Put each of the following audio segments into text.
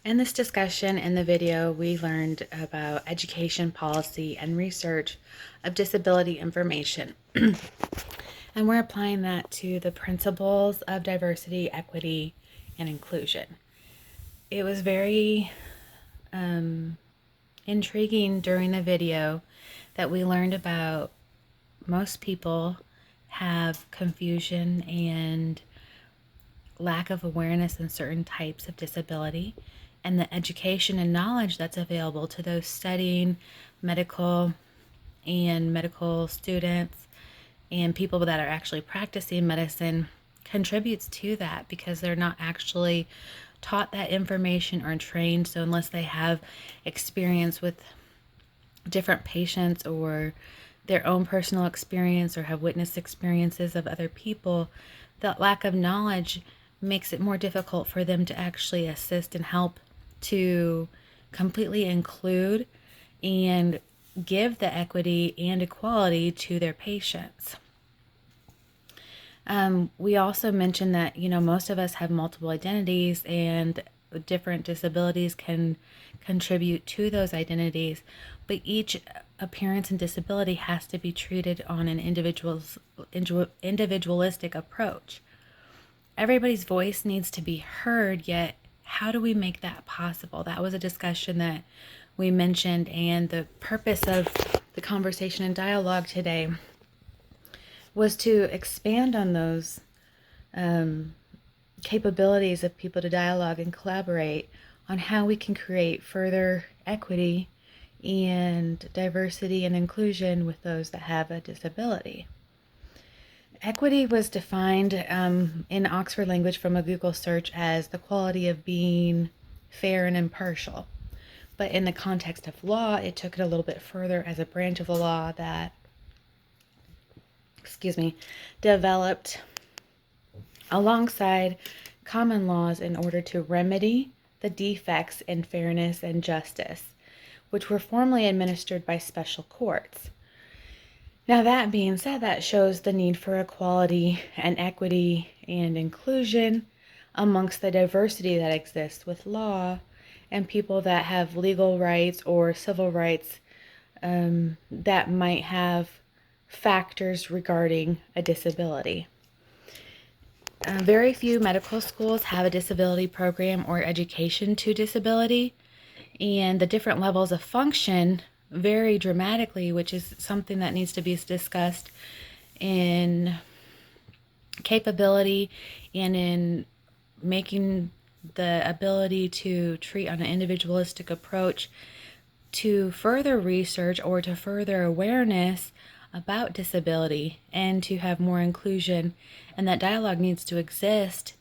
In this discussion in the video, we learned about education policy and research of disability information. And we're applying that to the principles of diversity, equity, and inclusion. It was very intriguing during the video that we learned about most people have confusion and lack of awareness in certain types of disability, and the education and knowledge that's available to those studying medical and medical students and people that are actually practicing medicine contributes to that, because they're not actually taught that information or trained. So unless they have experience with different patients or their own personal experience or have witnessed experiences of other people, that lack of knowledge makes it more difficult for them to actually assist and help to completely include and give the equity and equality to their patients. We also mentioned that, most of us have multiple identities, and different disabilities can contribute to those identities, but each appearance and disability has to be treated on an individualistic approach. Everybody's voice needs to be heard, yet how do we make that possible? That was a discussion that we mentioned, and the purpose of the conversation and dialogue today was to expand on those capabilities of people to dialogue and collaborate on how we can create further equity and diversity and inclusion with those that have a disability. Equity was defined in Oxford language from a Google search as the quality of being fair and impartial. But in the context of law, it took it a little bit further as a branch of the law that, developed alongside common laws in order to remedy the defects in fairness and justice, which were formerly administered by special courts. Now, that being said, that shows the need for equality and equity and inclusion amongst the diversity that exists with law and people that have legal rights or civil rights that might have factors regarding a disability. Very few medical schools have a disability program or education to disability, and the different levels of function vary dramatically, which is something that needs to be discussed in capability and in making the ability to treat on an individualistic approach to further research or to further awareness about disability and to have more inclusion. And that dialogue needs to exist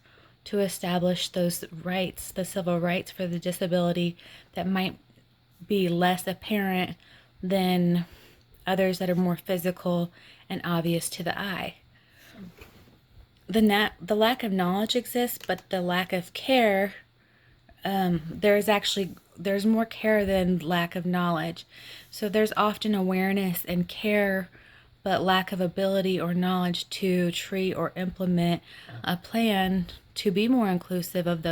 to establish those rights, the civil rights for the disability that might be less apparent than others that are more physical and obvious to the eye. The lack of knowledge exists, but the lack of care, there's more care than lack of knowledge. So there's often awareness and care, but lack of ability or knowledge to treat or implement a plan to be more inclusive of those